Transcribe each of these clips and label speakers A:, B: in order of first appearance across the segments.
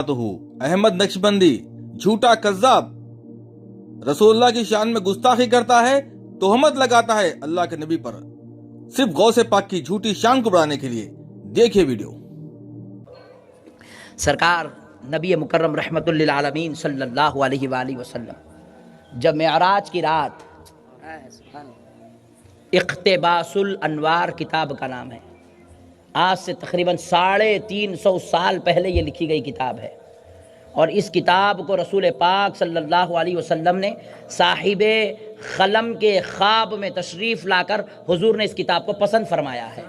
A: अहमद नक्शबंदी झूठा कज़्ज़ाब रसूलुल्लाह की शान में गुस्ताखी करता है, तोहमत लगाता है अल्लाह के नबी पर, सिर्फ गौसे पाक की झूठी शान को बढ़ाने के लिए। देखिए वीडियो।
B: सरकार नबी मुकर्रम रहमतुल लिल आलमीन सल्लल्लाहु अलैहि वसल्लम जब मेअराज की रात, इक़्तिबासुल अनवार किताब का नाम है, आज से तकरीबन 350 साल पहले ये लिखी गई किताब है, और इस किताब को रसूल पाक सल्लल्लाहु अलैहि वसल्लम ने साहिबे क़लम के ख्वाब में तशरीफ़ लाकर हुजूर ने इस किताब को पसंद फरमाया है।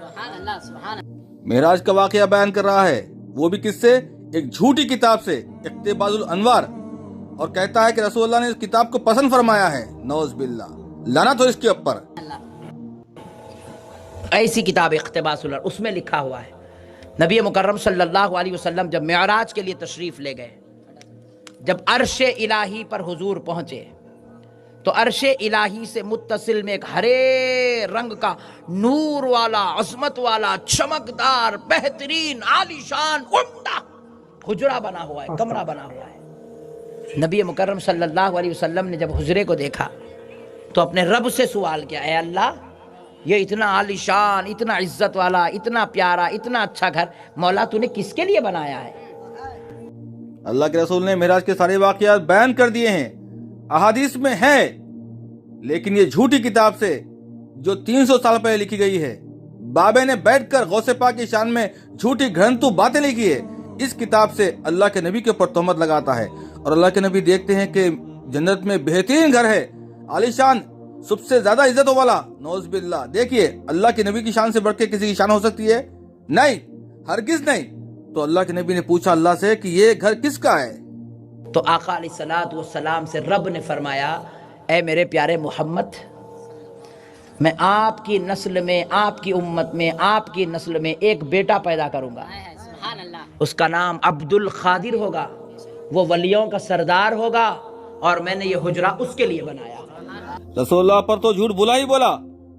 A: मेराज का वाक़या बयान कर रहा है, वो भी किससे? एक झूठी किताब से, इक़्तिबासुल अनवार, और कहता है कि रसूलुल्लाह ने इस किताब को पसंद फरमाया है। नौज़ बिल्लाह, लानत हो इसके ऊपर।
B: ऐसी किताब इक़्तिबासुल, उसमें लिखा हुआ है नबी मुकर्रम सल्लल्लाहु अलैहि वसल्लम जब मेअराज के लिए तशरीफ़ ले गए, जब अर्शे इलाही पर हुजूर पहुँचे तो अर्शे इलाही से मुत्तसिल में एक हरे रंग का नूर वाला, अज़मत वाला, चमकदार, बेहतरीन, आलीशान, उम्दा हुजरा बना हुआ है, कमरा बना हुआ है। नबी मुकर्रम सल्लल्लाहु अलैहि वसल्लम ने जब हुजरे को देखा तो अपने रब से सवाल किया, ऐ अल्लाह, ये इतना आलीशान, इतना इज्जत वाला, इतना प्यारा, इतना अच्छा घर मौला तूने किसके लिए बनाया है?
A: अल्लाह के रसूल ने मेराज के सारे वाक़यात बयान कर दिए हैं, अहादीस में है, लेकिन ये झूठी किताब से जो 300 साल पहले लिखी गई है, बाबे ने बैठकर गौसे पाक की शान में झूठी घृणित बातें लिखी है। इस किताब से अल्लाह के नबी के ऊपर तोहमत लगाता है, और अल्लाह के नबी देखते हैं कि जन्नत में बेहतरीन घर है, आलीशान, सबसे ज्यादा इज्जतों वाला। नौज़ बिल्लाह। देखिए, अल्लाह के नबी की शान से बढ़ के किसी की शान हो सकती है? नहीं, हरगिज नहीं। तो अल्लाह के नबी ने पूछा अल्लाह से कि ये घर किसका है?
B: तो आका अलैहिस्सलातु वस्सलाम से रब ने फरमाया, ऐ मेरे प्यारे मोहम्मद, मैं आपकी नस्ल में, आपकी उम्मत में, आपकी नस्ल में एक बेटा पैदा करूंगा, उसका नाम अब्दुल खादिर होगा, वो वलियों का सरदार होगा, और मैंने ये हुजरा उसके लिए बनाया।
A: रसूलुल्लाह पर तो झूठ बोला ही बोला,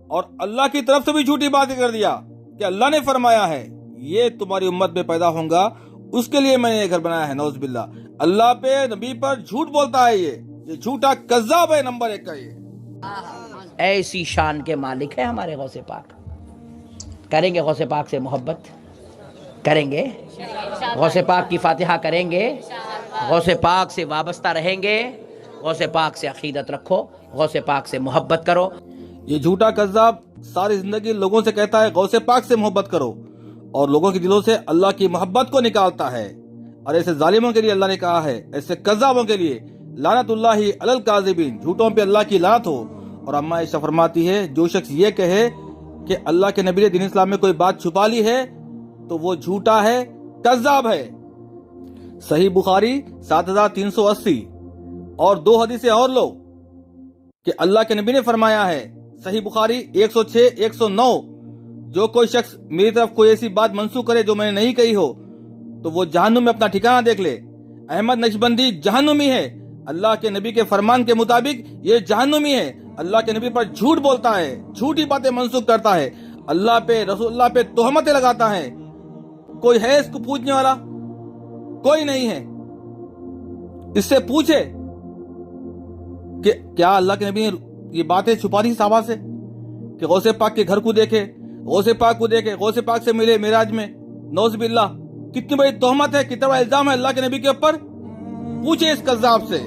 A: और अल्लाह की तरफ से भी झूठी बातें कर दिया कि अल्लाह ने फरमाया है ये तुम्हारी उम्मत में पैदा होगा, उसके लिए मैंने ये घर बनाया है। नौज़ बिल्लाह, अल्लाह पे, नबी पर झूठ बोलता है, ये झूठा कज़्ज़ाब है नंबर 1 का। ये
B: ऐसी शान के मालिक है हमारे गौसे पाक। करेंगे गौसे पाक से मोहब्बत? करेंगे गौसे पाक की फातिहा करेंगे, गौसे पाक से वाबस्ता रहेंगे, गौसे पाक से अकीदत रखो, गौसे पाक से मोहब्बत करो।
A: ये झूठा कज़्ज़ाब सारी जिंदगी लोगों से कहता है गौसे पाक से मोहब्बत करो, और लोगों के दिलों से अल्लाह की मोहब्बत को निकालता है। और ऐसे जालिमों के लिए अल्लाह ने कहा है, ऐसे कज़्ज़ाबों के लिए लानतुल्लाहि अलल काज़िबीन, झूठों पे अल्लाह की लानत हो। और अम्मा आयशा फरमाती है, जो शख्स ये कहे कि अल्लाह के नबी ने दीन इस्लाम में कोई बात छुपा ली है तो वो झूठा है, कज़्ज़ाब है। सही बुखारी 7380 और 2 हदीसें और लो कि अल्लाह के नबी ने फरमाया है, सही बुखारी 106 109, जो कोई शख्स मेरी तरफ कोई ऐसी बात मंसूख करे जो मैंने नहीं कही हो तो वो जहन्नुम में अपना ठिकाना देख ले। अहमद नक्शबंदी जहन्नुमी है, अल्लाह के नबी के फरमान के मुताबिक ये जहन्नुमी है। अल्लाह के नबी पर झूठ बोलता है, झूठी बातें मंसूख करता है, अल्लाह पे, रसूलुल्लाह पे तोहमतें लगाता है। कोई है इसको पूछने वाला? कोई नहीं है। इससे पूछे कि क्या अल्लाह के नबी ने ये बातें छुपा दी साहबा से कि गौसे पाक के घर को देखे, गौसे पाक को देखे, गौसे पाक से मिले मेराज में? नौज़ बिल्लाह, कितनी बड़ी तोहमत है, कितना बड़ा इल्जाम है अल्लाह के नबी के ऊपर। पूछे इस कज़्ज़ाब से।